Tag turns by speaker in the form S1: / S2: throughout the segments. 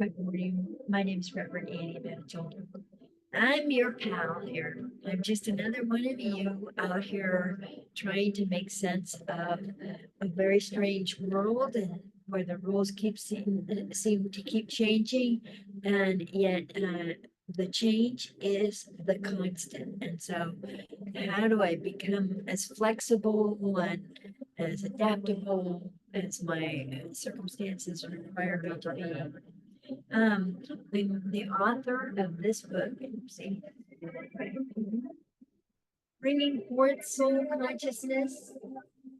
S1: Good morning. My name is Reverend Annie Batchelder. I'm your pal here. I'm just another one of you out here trying to make sense of a very strange world and where the rules seem to keep changing, and yet the change is the constant. And so, how do I become as flexible and as adaptable as my circumstances require me to be? Um, the author of this book, see, Bringing Forth Soul Consciousness,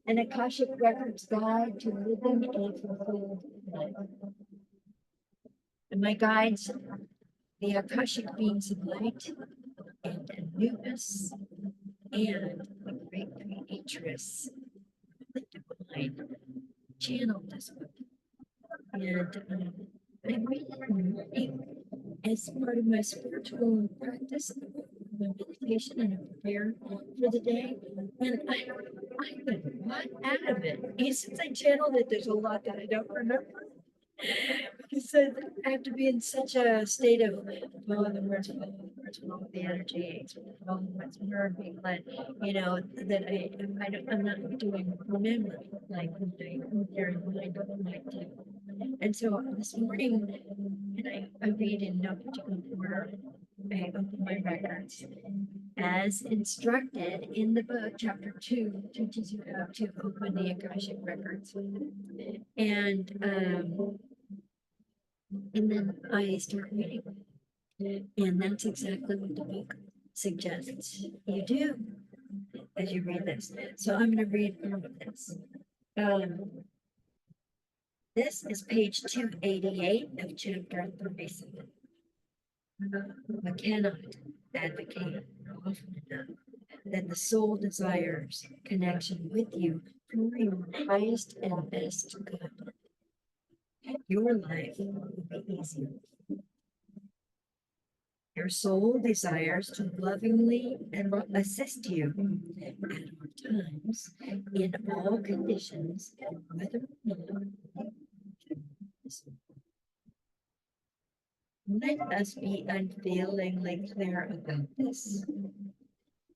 S1: an Akashic Records Guide to Living a Fulfilled Life. And my guides, the Akashic Beings of Light and Anubis, and the Great Creatress, the Divine, channeled this book. And I'm reading as part of my spiritual practice, my meditation, and I prepare for the day. And I got a lot out of it. And since I channeled it, there's a lot that I don't remember. Because I have to be in such a state of follow the words, follow the words, follow the energy, follow the words, where being led, that I'm not doing remembering like when I carry mind on my do. And so this morning, and I read in no particular order, I open my records as instructed in the book, chapter 2 teaches you how to open the Akashic records. And then I start reading. And that's exactly what the book suggests you do as you read this. So I'm going to read all of this. This is page 288 of chapter 37. I cannot advocate often enough that the soul desires connection with you for your highest and best good. Your life will be easier. Your soul desires to lovingly assist you at all times, in all conditions, whether or not. Let us be unfailingly clear about this.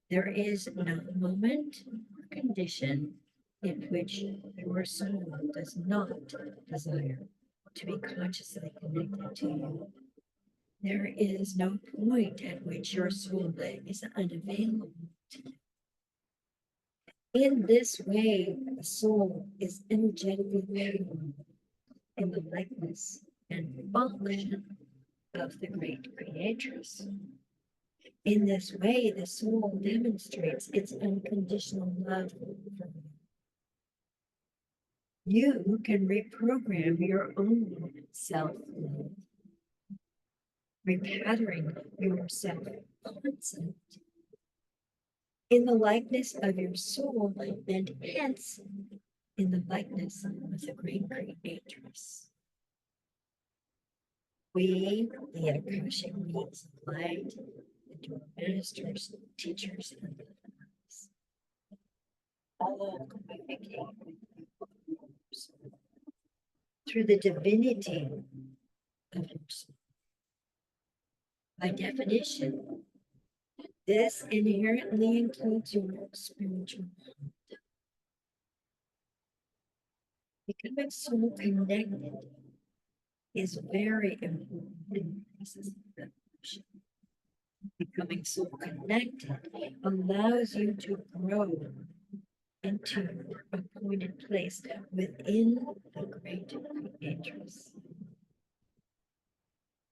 S1: There is no moment or condition in which your soul does not desire to be consciously connected to you. There is no point at which your soul is unavailable to you. In this way, the soul is energetically pure in the likeness and function of the great creatress. In this way, the soul demonstrates its unconditional love for you. You can reprogram your own self-love, repattering your self-concept in the likeness of your soul, and hence in the likeness of the great creatress. We, the Akashic Beings of Light, and ministers, teachers, and leaders, all communicate through the divinity of your soul. By definition, this inherently includes your spiritual heart. Becoming soul connected is very important in the process of evolution. Becoming soul connected allows you to grow into a appointed place within the great creatress.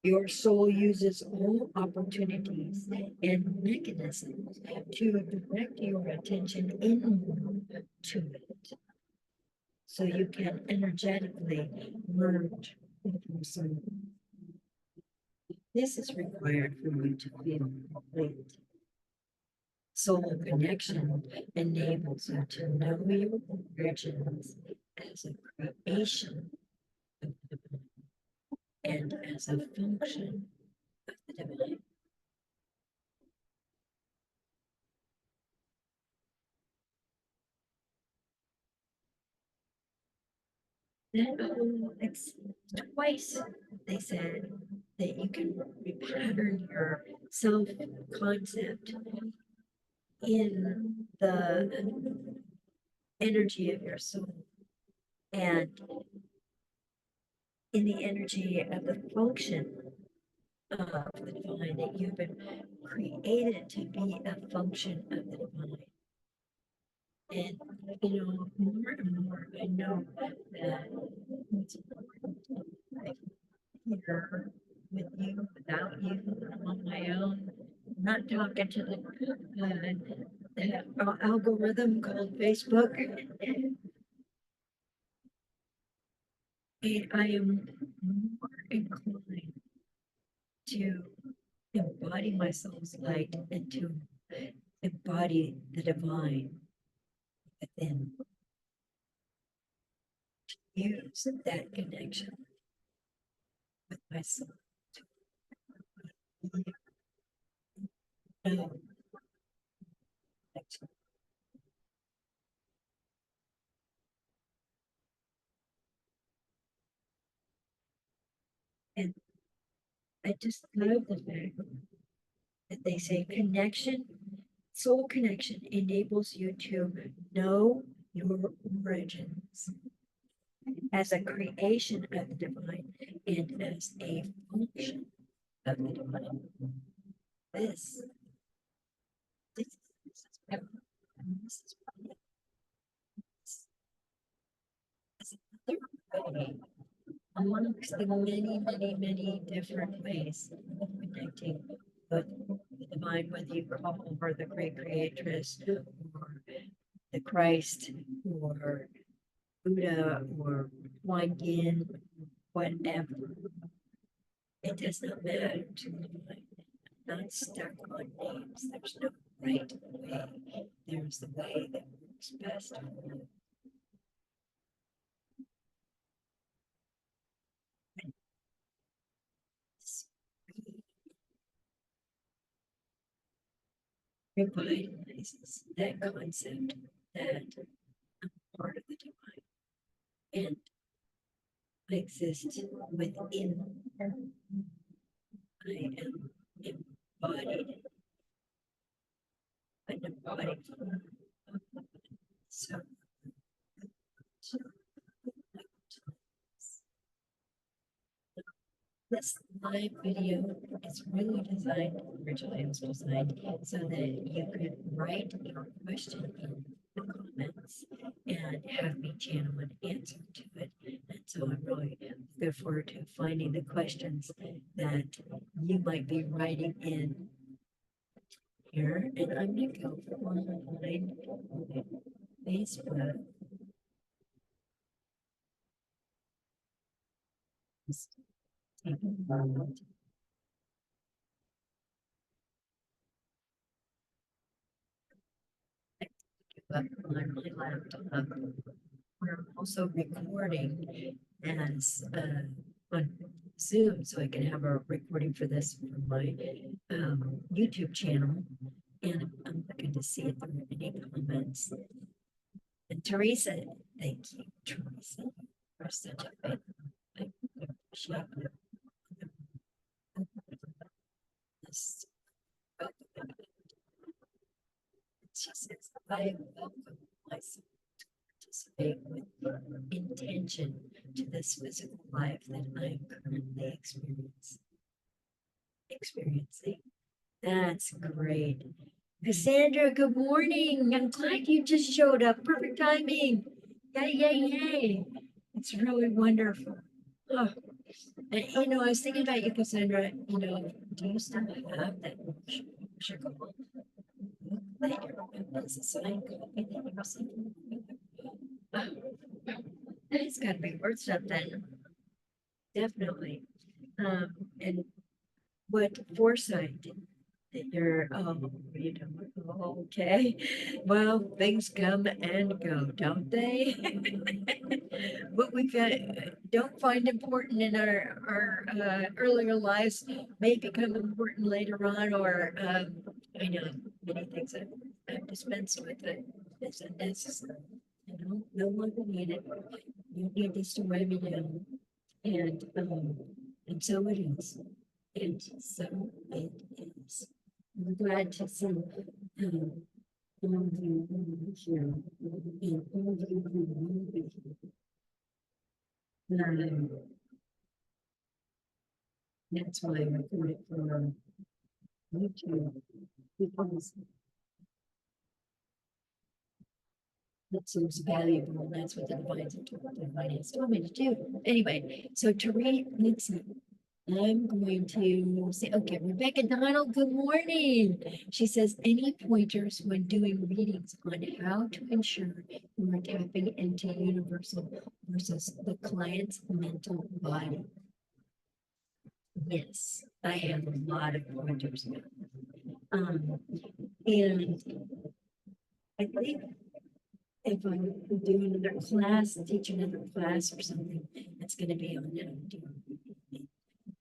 S1: Your soul uses all opportunities and mechanisms to direct your attention into it, so you can energetically merge with your soul. This is required for you to feel complete. Soul connection enables you to know your origins as a creation of the divine and as a function of the divine. That it's twice they said that you can repattern your self concept in the energy of your soul and in the energy of the function of the divine, that you've been created to be a function of the divine. And more and more I know that it's important. Like here with you, without you, I'm on my own. I'm not talking to the algorithm called Facebook. And I am more inclined to embody my soul's light and to embody the divine within. Use that connection with my soul to know connection. And I just love the fact that they say connection, soul connection enables you to know your origins as a creation of the divine and as a function of the divine. This, this, this is powerful. This is brilliant. This is another way amongst the many, many, many different ways of connecting with the divine, whether you call her the great creatress or the Christ or Buddha or Kuan Yin, whatever. It does not matter to the divine. I'm not stuck on names. There's no right way. There's the way that works best for you. Revitalizes that concept that I'm part of the divine and I exist within her. I am embodied, an embodied form of the so, so this live video is really designed, originally it was designed so that you could write your question in the comments and have me channel an answer to it. And so I'm really looking forward to finding the questions that you might be writing in here. And I'm going to go online on Facebook. Just take a moment. Up on my laptop. We're also recording as on Zoom, so I can have a recording for this for my YouTube channel. And I'm looking to see if there are any comments. And Teresa, thank you, Teresa, for such a big. I appreciate it. This, it's just, it's, I welcome myself to participate with intention to this physical life that I'm currently experiencing. That's great. Cassandra, good morning. I'm glad you just showed up. Perfect timing. Yay, yay, yay. It's really wonderful. Oh, and, I was thinking about you, Cassandra. Do you still have that sugar book that it's a signed copy that you received? Oh, that's got to be worth something. Definitely. And what foresight that you're, you know, okay. Well, things come and go, don't they? What we don't find important in our earlier lives may become important later on, or I know many things I've dispensed with it as unnecessary, no longer needed. You need this to weigh me down. And so it is. And so it is. I'm glad to see all of you here and all of you who will be here. That's why I recorded for YouTube, because it seems valuable, and that's what the divine has told me to do. Anyway, so Teresa, let's see. I'm going to say, okay, Rebecca Donald, good morning. She says, any pointers when doing readings on how to ensure you are tapping into universal versus the client's mental body? Yes, I have a lot of pointers. And I think if I'm doing another class, teach another class or something, it's going to be on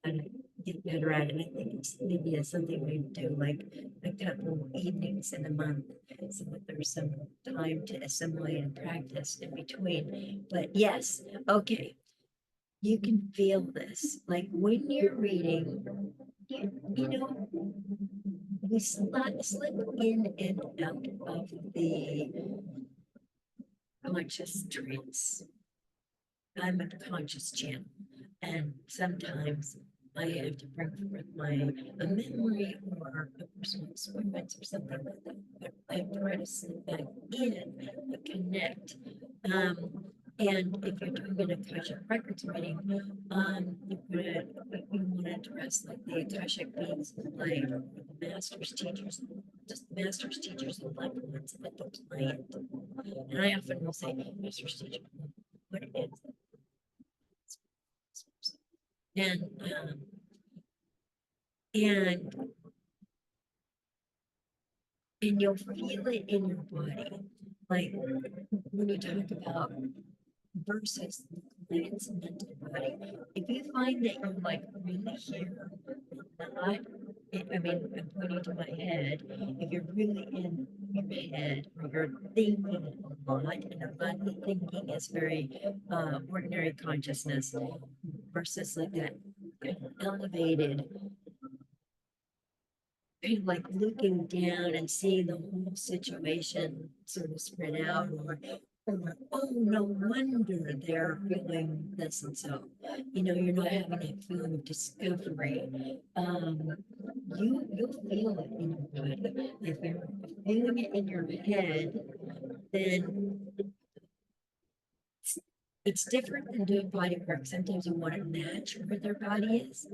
S1: how to get better at it. I think it's maybe something we do like a couple evenings in a month, so that there's some time to assimilate and practice in between. But yes, okay, you can feel this. Like when you're reading, you know, we slip in and out of the conscious trance. I'm a conscious channel, and sometimes I have to bring forth a memory or a personal experience or something like that. But I try to slip back in and connect. And if you're doing an Akashic Records reading, you want to address like the Akashic beings of light, or the masters, teachers, just masters, teachers, and loved ones at the client. And I often will say, masters, teachers, what it is. And and and you'll feel it in your body, like when you talk about versus the client's mental body. If you find that you're like really here, not, I mean, I'm pointing to my head. If you're really in your head, or you're thinking a lot, and a lot of the thinking is very ordinary consciousness, versus like that kind of elevated, kind of like looking down and seeing the whole situation sort of spread out, or oh, no wonder they're feeling this. And so, you're not having that feeling of discovery. You'll feel it in your body. If you're feeling it in your head, then it's different than doing body work. Sometimes you want to match where their body is,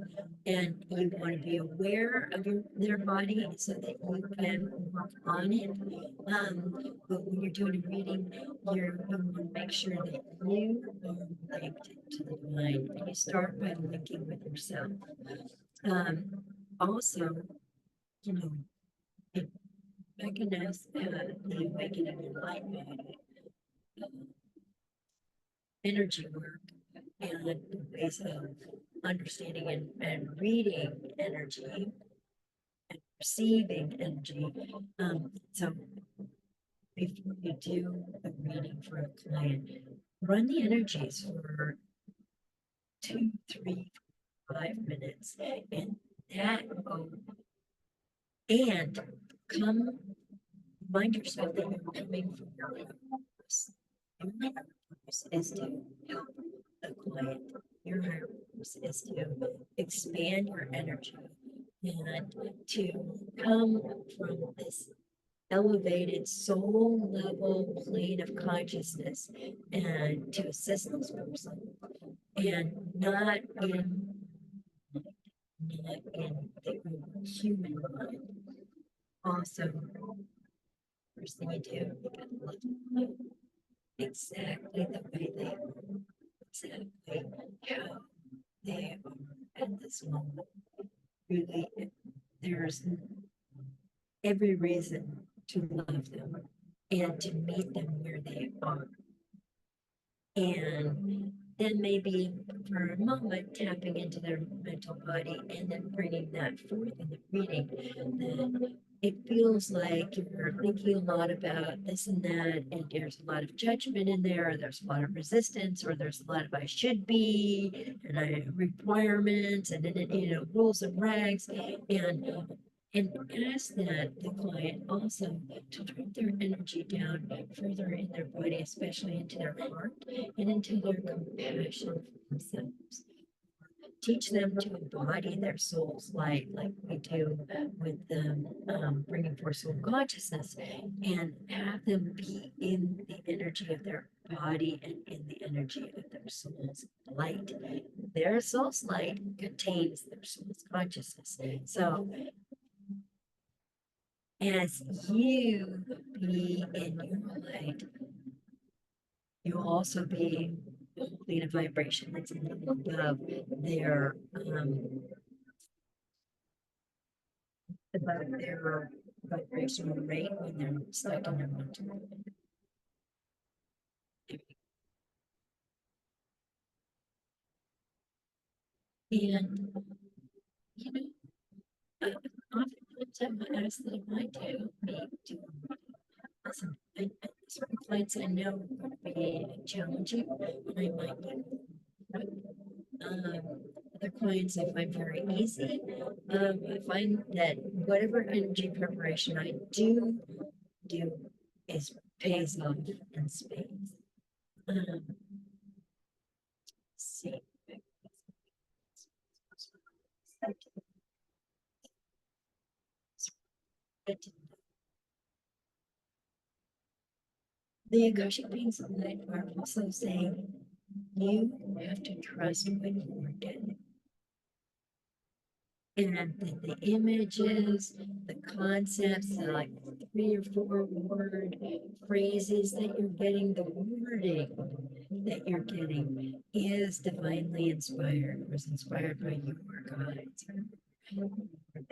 S1: and you want to be aware of their body so that you can work on it. But when you're doing a reading, you want to make sure that you are linked to the divine, and you start by linking with yourself. Also, you know, it recognize the awakening of your light body, energy work, and ways of understanding and reading energy and perceiving energy. So before you do a reading for a client, run the energies for 2, 3, 5 minutes, and that will, and come, remind yourself that you're coming from your purpose. Your higher purpose is to help the client. Your higher purpose is to expand your energy and to come from this elevated soul level plane of consciousness and to assist this person, and not in the human mind. Also, first thing you do, you gotta let them exactly the way they are, exactly how they are at this moment. Really, there's every reason to love them and to meet them where they are. And then maybe for a moment tapping into their mental body and then bringing that forth in the reading, that it feels like you're thinking a lot about this and that, and there's a lot of judgment in there, or there's a lot of resistance, or there's a lot of I should be and requirements and rules and regs, and ask that the client also to drop their energy down further in their body, especially into their heart and into their compassion for themselves. Teach them to embody their soul's light, like we do with the bringing forth soul consciousness, and have them be in the energy of their body and in the energy of their soul's light. Their soul's light contains their soul's consciousness. So as you be in your light, you'll also be holding a vibration that's a little above their vibrational rate when they're stuck in their mental. And you know, oftentimes I ask that I do me to listen. Certain clients I know are going to be challenging, and I might need other clients I find very easy. I find that whatever energy preparation I do is pays off in spades. Let's see. The Akashic beings of light are also saying you have to trust what you are getting. And that the images, the concepts, the like 3 or 4 word phrases that you're getting, the wording that you're getting is divinely inspired, was inspired by your guides, or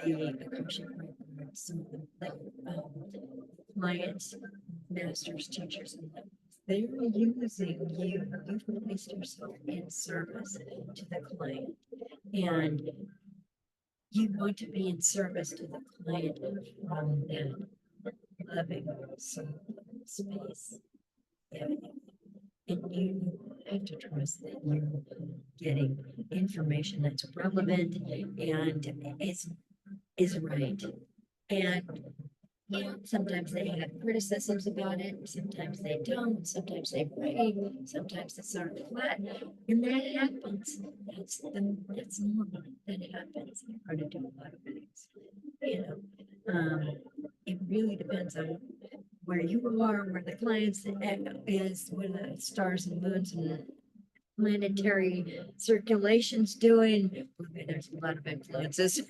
S1: the Akashic Records, some of the clients, masters, teachers, and they're using you. You've placed yourself in service to the client, and you want to be in service to the client from that loving soul space. Yeah. And you have to trust that you're getting information that's relevant and is right. And sometimes they have criticisms about it, sometimes they don't, sometimes they brave, sometimes it's sort of flat, and that happens. That's normal. That happens. You're going to do a lot of things. You it really depends on where you are, where the clients is, where the stars and moons and planetary circulation's doing. Okay, there's a lot of influences.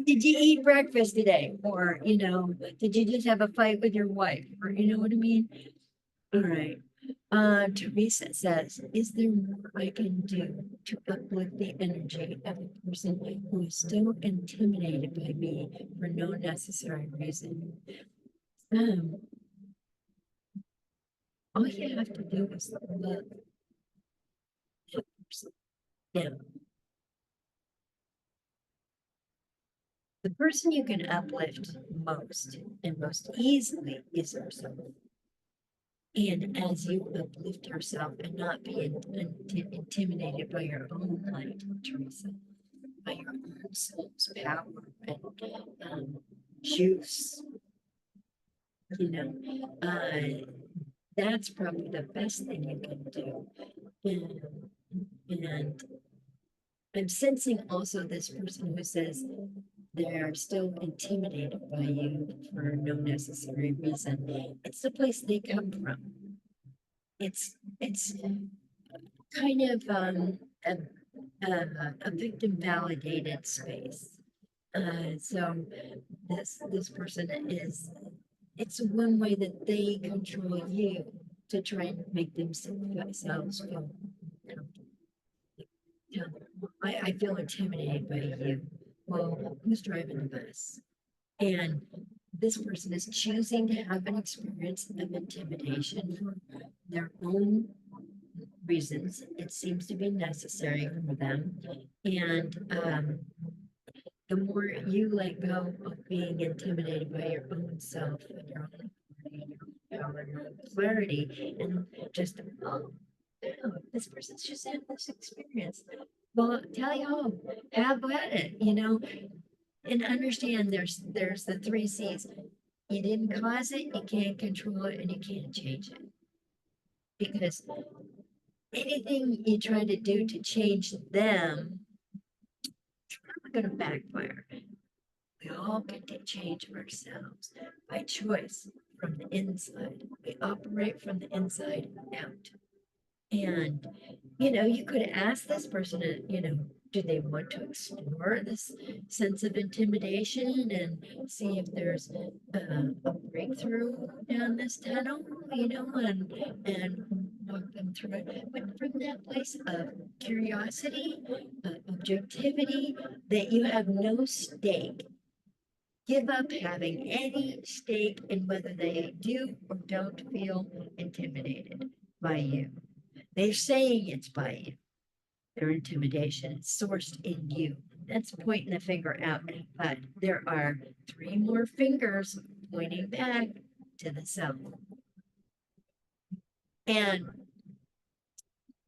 S1: Did you eat breakfast today? Or, did you just have a fight with your wife? Or, you know what I mean? All right. Teresa says, is there more I can do to uplift the energy of a person who is still intimidated by me for no necessary reason? Um, all you have to do is love that person. Now, the person you can uplift most and most easily is yourself. And as you uplift yourself and not be intimidated by your own light, Teresa, by your own soul's power and juice, that's probably the best thing you can do. And I'm sensing also this person who says they're still intimidated by you for no necessary reason. It's the place they come from. It's kind of a victim validated space. So this person it's one way that they control you to try and make themselves feel I feel intimidated by you. Well, who's driving the bus? And this person is choosing to have an experience of intimidation for their own reasons. It seems to be necessary for them. And the more you let go of being intimidated by your own self and your own authority and your own power and your own clarity, and just, oh, wow, this person's just had this experience. Well, tally ho, have at it, and understand there's the three C's. You didn't cause it, you can't control it, and you can't change it. Because anything you try to do to change them, it's probably going to backfire. We all get to change ourselves by choice from the inside. We operate from the inside out. And, you could ask this person, do they want to explore this sense of intimidation and see if there's a breakthrough down this tunnel, and walk them through it. But from that place of curiosity, objectivity, that you have no stake. Give up having any stake in whether they do or don't feel intimidated by you. They're saying it's by you. Their intimidation is sourced in you. That's pointing the finger out. But there are three more fingers pointing back to the self. And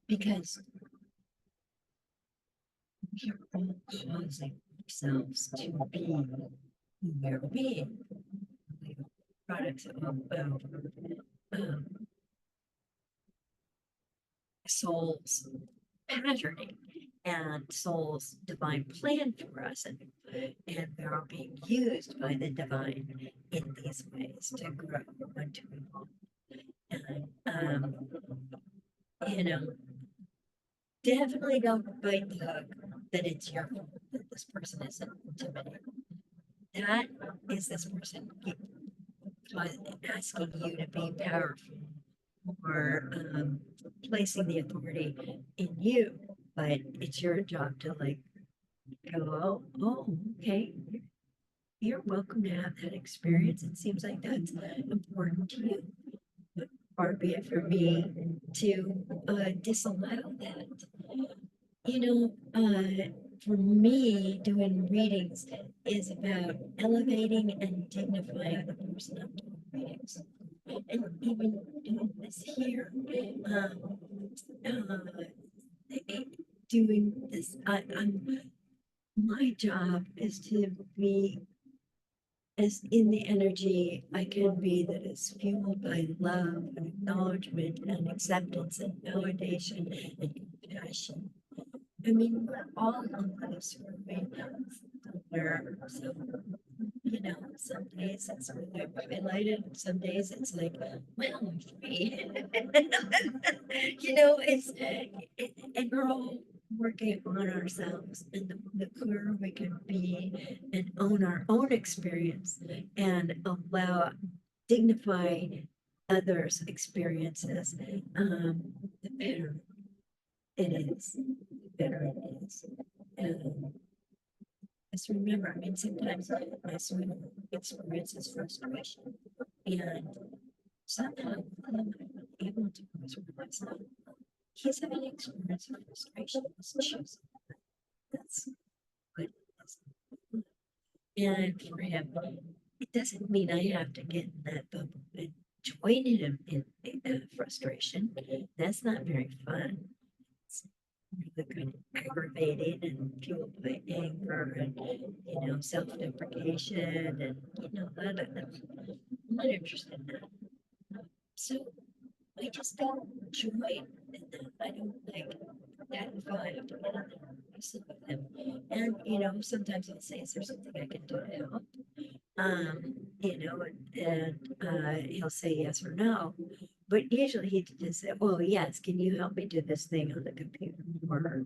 S1: because we're all causing ourselves to be who we're being. Products of soul's patterning and soul's divine plan for us, and they're all being used by the divine in these ways to grow and to evolve. And definitely don't bite the hook that it's your fault that this person isn't intimidated. That is this person asking you to be powerful or placing the authority in you, but it's your job to go, oh, okay, you're welcome to have that experience. It seems like that's important to you, but far be it for me to disallow that. For me, doing readings is about elevating and dignifying the person I'm doing readings. And even doing this here, doing this, my job is to be as in the energy I can be that is fueled by love and acknowledgement and acceptance and validation and compassion. I mean, we're all on this road somewhere. So, some days it's really highlighted, some days it's like, well, I'm free. And we're all working on ourselves, and the clearer we can be and own our own experience and dignify others' experiences, the better it is. The better it is. Just remember, I mean, sometimes my son experiences frustration, and somehow I'm able to realize that he's having an experience of frustration. That's what it is. And for him, it doesn't mean I have to get in that bubble and join him in frustration. That's not very fun. It's really kind of aggravating and fueled by anger and self-deprecation and I'm not interested in that. So I just don't join in that. I don't like that vibe together. I sit with him. And sometimes I'll say, is there something I can do to help? And he'll say yes or no. But usually he just say, well, yes, can you help me do this thing on the computer or,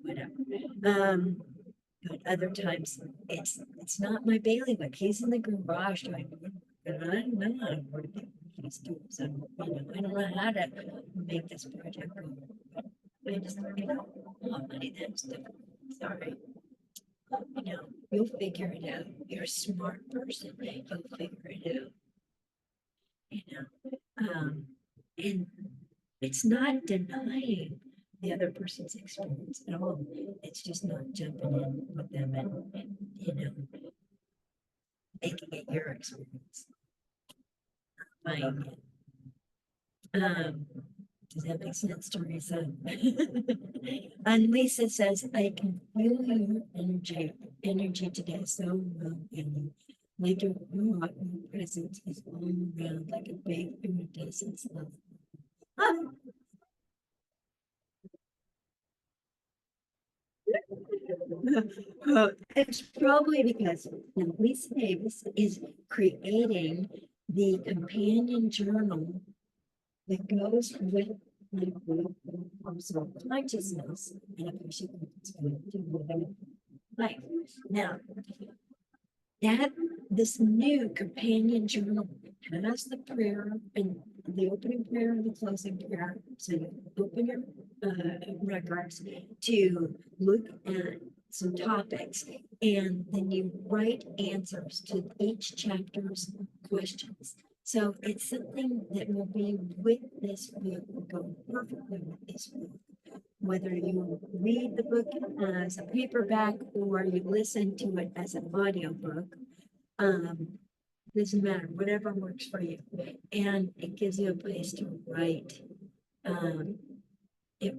S1: whatever. But other times it's not my bailiwick. He's in the garage doing, and I don't know how to work these tools. And, I don't know how to make this project go. I just, money, that's difficult. Sorry. You'll figure it out. You're a smart person. You'll figure it out. And It's not denying the other person's experience at all. It's just not jumping in with them and making it your experience. Buying it. Does that make sense, Teresa? And Lisa says, I can feel your energy today so well, and like your presence is all around like a big iridescence love. It's probably because Lisa Davis is creating the companion journal that goes with my group of consciousness and Akashic Records life. Now, that this new companion journal has the prayer and the opening prayer and the closing prayer. So you open your records to look at some topics, and then you write answers to each chapter's questions. So it's something that will be with this book, will go perfectly with this book. Whether you read the book as a paperback or you listen to it as an audiobook, doesn't matter, whatever works for you. And it gives you a place to write. Um, it,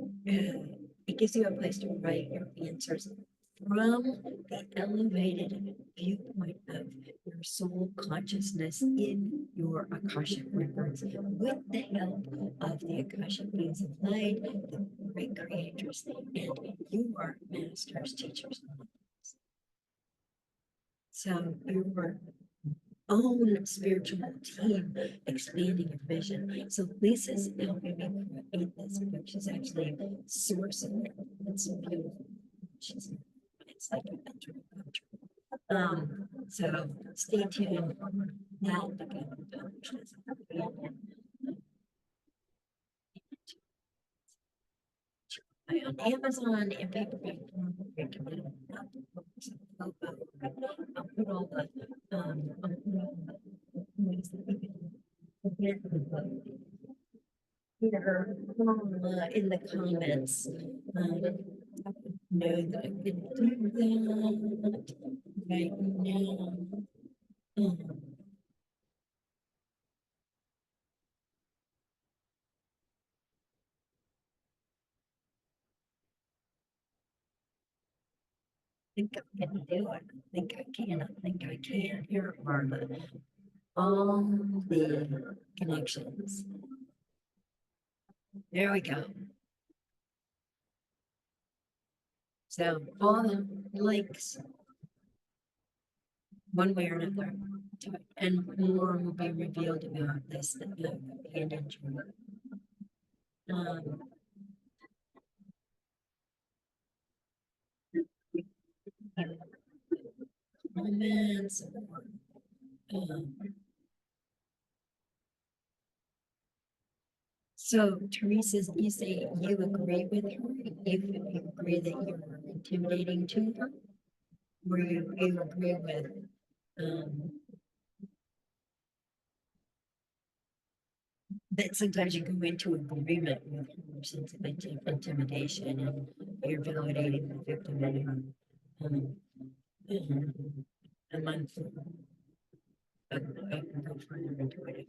S1: it gives you a place to write your answers from the elevated viewpoint of your soul consciousness in your Akashic records with the help of the Akashic beings of light, the great creators, and your masters, teachers. So your own spiritual team expanding your vision. So Lisa's helping me create this book. She's actually sourcing it. It's beautiful. It's like a mentor. So stay tuned. Now the published on Amazon and paperback. I'll put all the ways that you can get the book here in the comments. Know that I can do that right now. Think I can do it. I think I can. I think I can. Here are all the connections. There we go. So all the links, one way or another, to it, and more will be revealed about this companion journal. Comments. So Teresa, you say you agree with her? You agree that you're intimidating to her? Or you agree with that sometimes you go into agreement with her sense of intimidation and you're validating the victim and a month I can go further into it.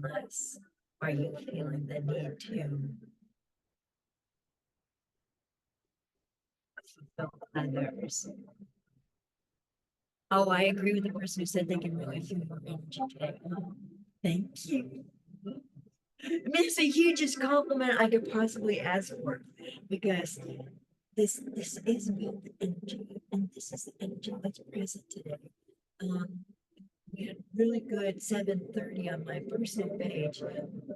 S1: Less are you feeling the need to fulfill others? Oh, I agree with the person who said they can really feel your energy today. Oh, thank you. I mean, it's the hugest compliment I could possibly ask for because this is about the energy, and this is the energy that's present today. We had really good 7:30 on my personal page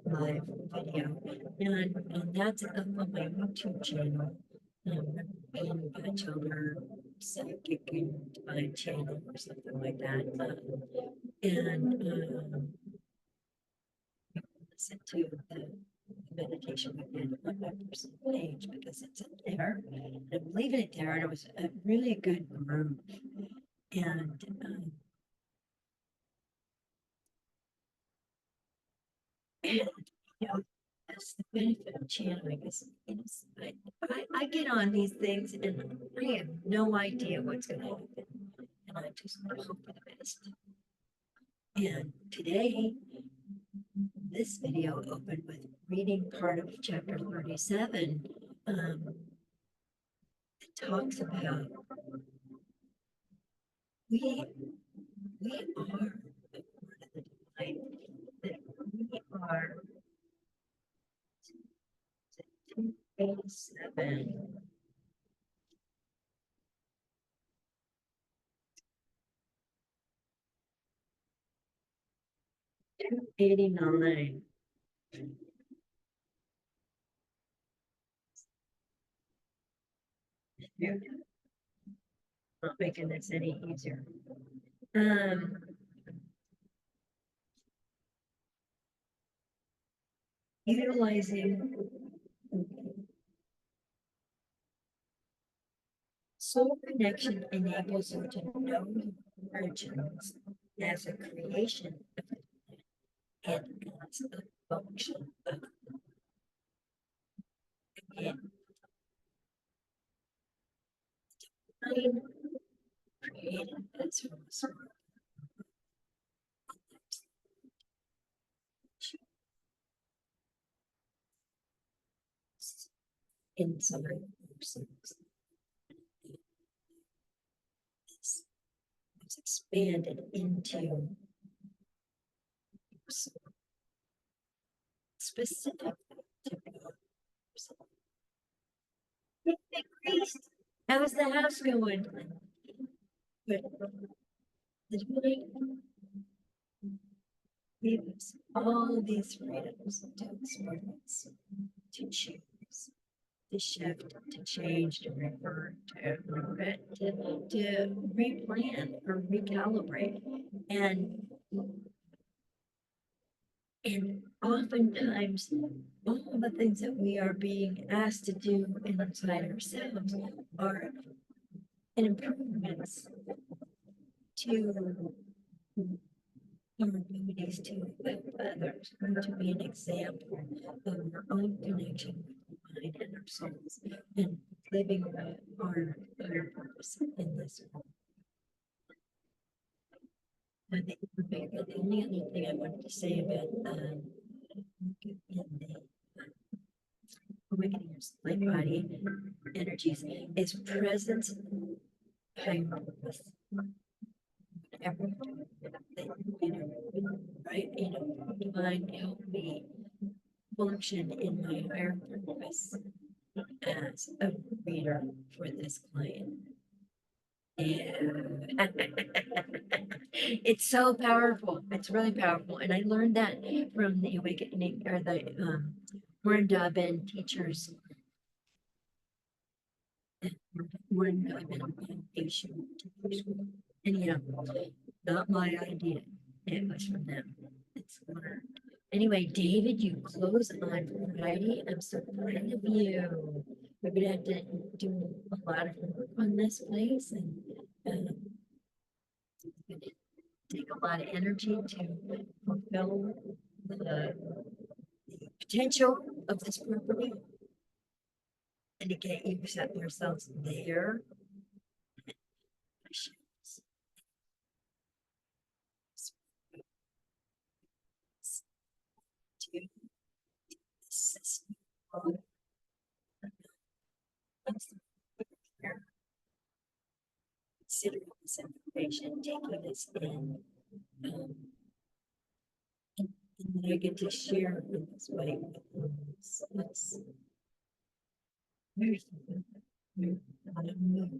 S1: live video, and that's up on my YouTube channel, and Bachelor Psychic and Divine Channel or something like that. And listen to the meditation again on my personal page because it's in there. And I'm leaving it there, and it was a really good groove. And and you know, that's the benefit of channeling is, you know, I get on these things and I have no idea what's going to happen, and I just hope for the best. And today, this video opened with reading part of chapter 37. It talks about we we are a part of the divine, that we are 287. 289. Not making this any easier. Utilizing soul connection enables you to know your origins as a creation of the and as a function of it. Divine created us from a source inside ourselves. This was expanded into specifically to be ourselves. Big priest, how's the house going? But the divine gave us all these freedoms to experience, to choose, to shift, to change, to revert, to regret, to replan or recalibrate. And oftentimes, all the things that we are being asked to do inside ourselves are improvements to our abilities to affect others, and to be an example of our own connection with the mind and our souls, and living our purpose in this world. I think the only other thing I wanted to say about in the awakening of light body energies is presence, higher purpose. Whatever you know, right? You know, divine help me function in my higher purpose as a reader for this client. Yeah. It's so powerful. It's really powerful. And I learned that from the awakening or the Warren Dobbin teachers. Warren Dobbin Asian teachers. And you know, not my idea. It was from them. It's learned. Anyway, David, you close on Friday. I'm so proud of you. We're gonna have to do a lot of work on this place, and it's gonna take a lot of energy to fulfill the potential of this property and to get you set yourselves there. Considering this information, taking this in, um, and then I get to share it in this way with them. So it's very not a move.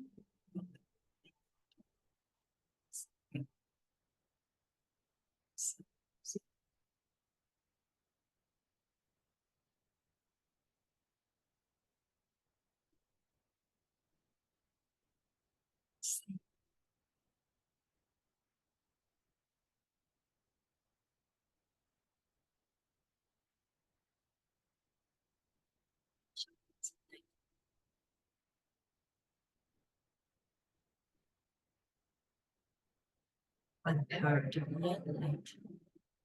S1: by the power of divine light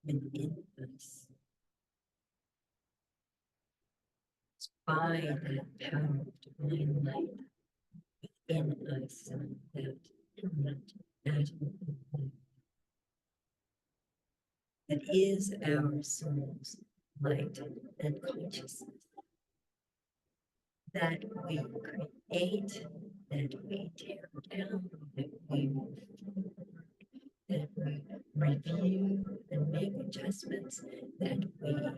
S1: within us. It's by that power of divine light in us that that is our soul's light and consciousness, that we create, that we tear down, that we move forward, that we review and make adjustments, that we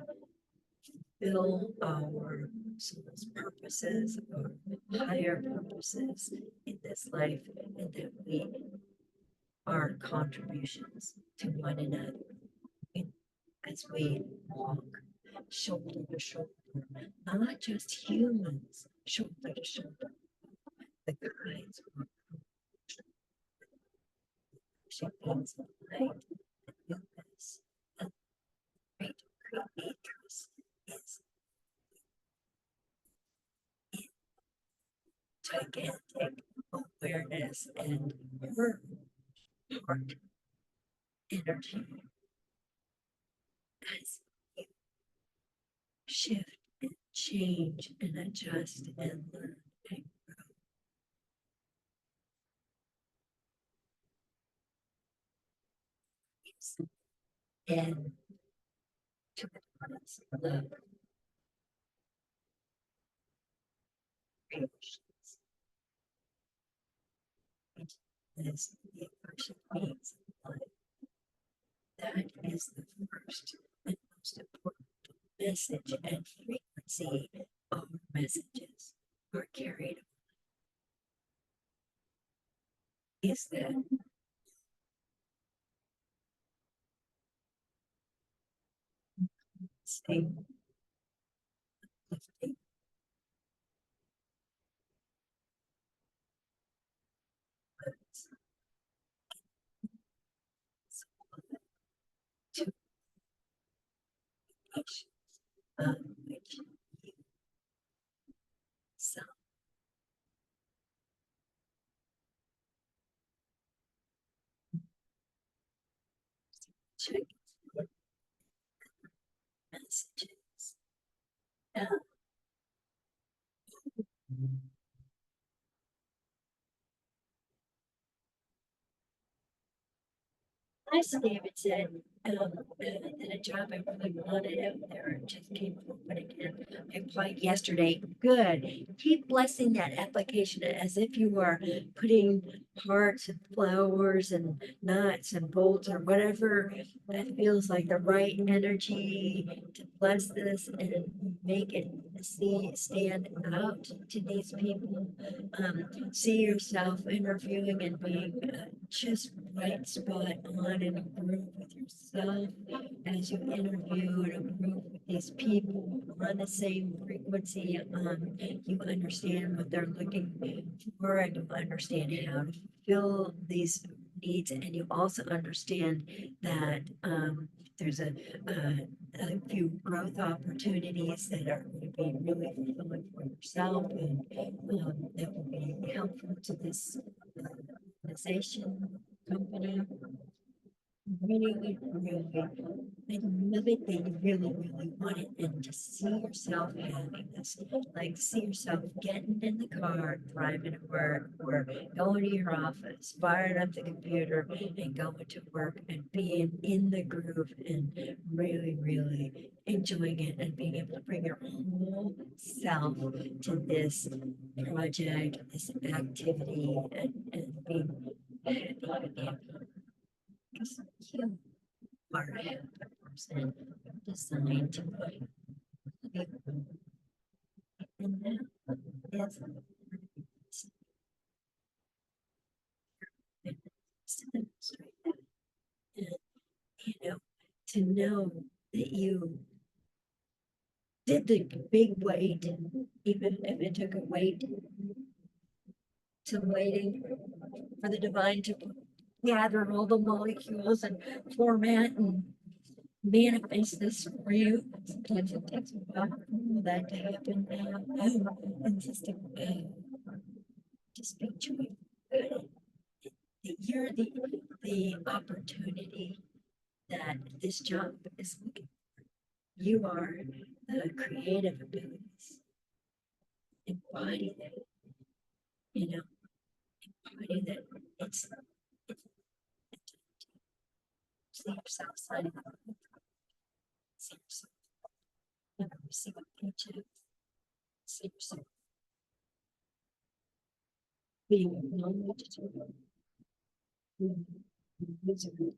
S1: fill our soul's purposes, our higher purposes in this life, and that we are contributions to one another as we walk shoulder to shoulder, not just humans, shoulder to shoulder, the guides of beings of light that with us, and great creatress is in gigantic awareness and her heart energy as you shift and change and adjust and learn and grow. And to advance love creations. It is the Akashic beings of life. That is the first and most important message and frequency of messages are carried is that stay lifting words to nations on which you self check messages down. Nice, David said, that a job I really wanted out there just came open again. I applied yesterday. Good. Keep blessing that application as if you were putting hearts and flowers and nuts and bolts or whatever that feels like the right energy to bless this and make it stand out to these people. See yourself interviewing and being just right spot on in a group with yourself as you interview in a group with these people on the same frequency. You understand what they're looking for and you understand how to fulfill these needs, and you also understand that there's a few growth opportunities that are going to be really fulfilling for yourself and that will be helpful to this organization, company. Really, I love it that you really want it and to see yourself having this, like see yourself getting in the car, driving to work, or going to your office, firing up the computer and going to work and being in the groove and really enjoying it and being able to bring your whole self to this project, this activity, and being happy. Because you are a happy person designed to be. And that is to demonstrate that. And, to know that you did the big wait, even if it took a wait to waiting for the divine to gather all the molecules and format and manifest this for you. Sometimes it takes a while for that to happen. And just be joyful that you're the the opportunity that this job is looking for. You are the creative abilities. Embody that, you know, embody that it's see yourself signing up, see yourself, receive a paycheck, see yourself being acknowledged, in the wisdom,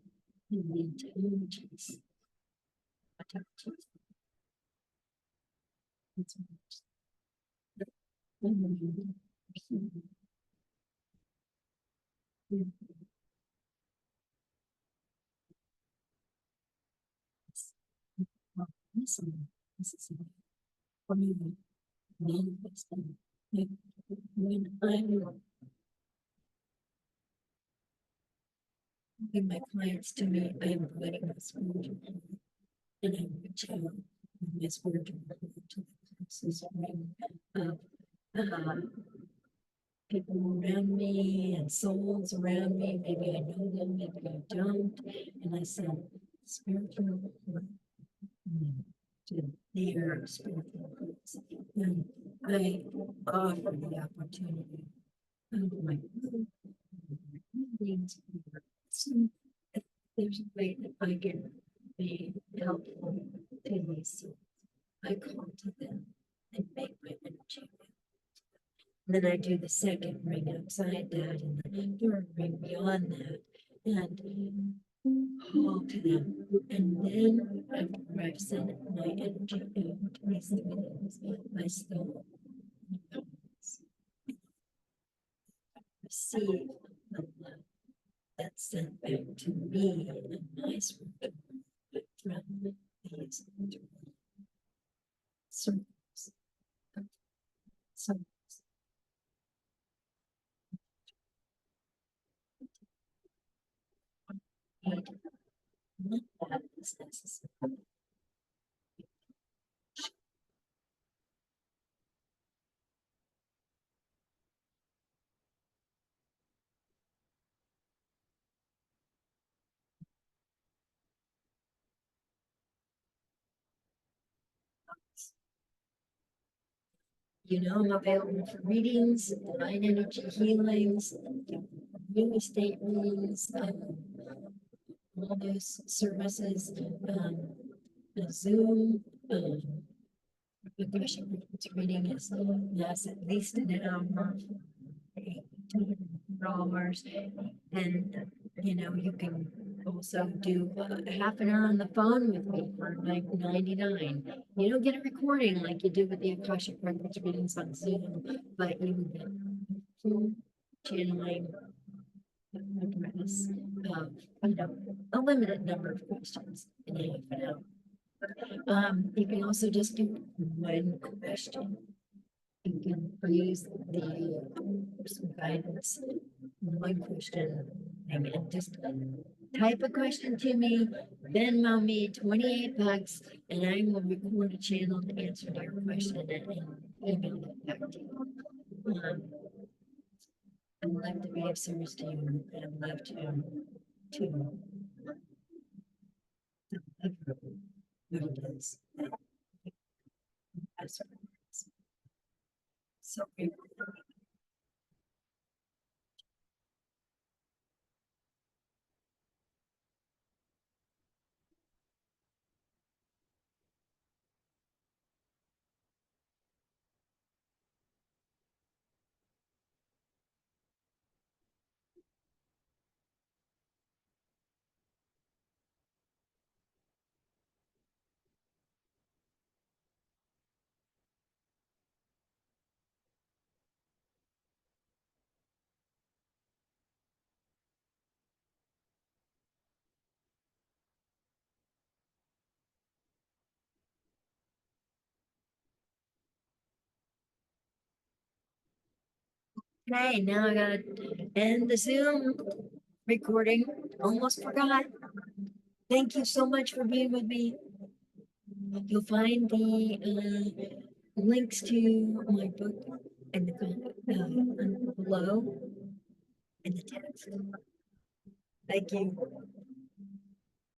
S1: in the intelligence, intelligence. It's listen, this is for me manifesting. Like when my clients to me, I'm letting my spiritual and I reach out with my spiritual to the closest ring of people around me and souls around me. Maybe I know them, maybe I don't. And I said, spiritual to their spiritual roots. And I offer the opportunity of my readings. If there's a way that I can be helpful to these souls, I call to them and make my energy. And then I do the second ring outside that and the third ring beyond that and call to them. And then after I've sent my energy out to these things, I still receive the love that's sent back to me and my spirit from these circles. So that is necessary. I'm available for readings, divine energy healings, real estate readings, all those services, Zoom, Akashic Records reading is lasts at least an hour, $200. And you can also do half an hour on the phone with me for like 99. You don't get a recording like you do with the Akashic Records readings on Zoom, but you get full channeling address of a limited number of questions in half an hour. You can also just do one question. You can use the some guidance, one question, and just type a question to me, Venmo me $28, and I will record a channel to answer your question and email it back to you. I'd love to be of service to you, and I'd love to deliver what it is. So okay, now I gotta end the Zoom recording. Almost forgot. Thank you so much for being with me. You'll find the links to my book in the below in the text. Thank you.